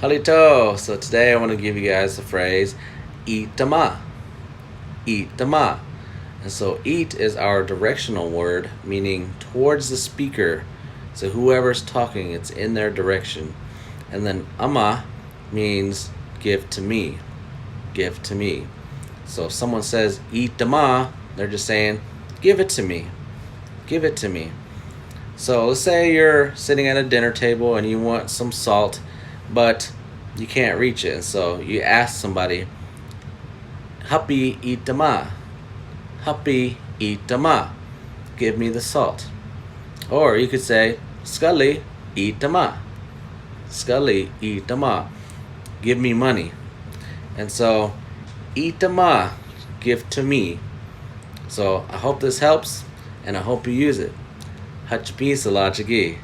Halito. So today I want to give you guys the phrase ʋma. ʋma. And so eat is our directional word, meaning towards the speaker. So whoever's talking, it's in their direction. And then ʋma means give to me. Give to me. So if someone says ʋma, they're just saying give it to me. Give it to me. So let's say you're sitting at a dinner table and you want some salt, but you can't reach it. So you ask somebody, Happy ʋma. Happy ʋma. Give me the salt. Or you could say, Scully ʋma. Scully ʋma. Give me money. And so, ʋma, give to me. So I hope this helps, and I hope you use it. Hachpi Salachagi.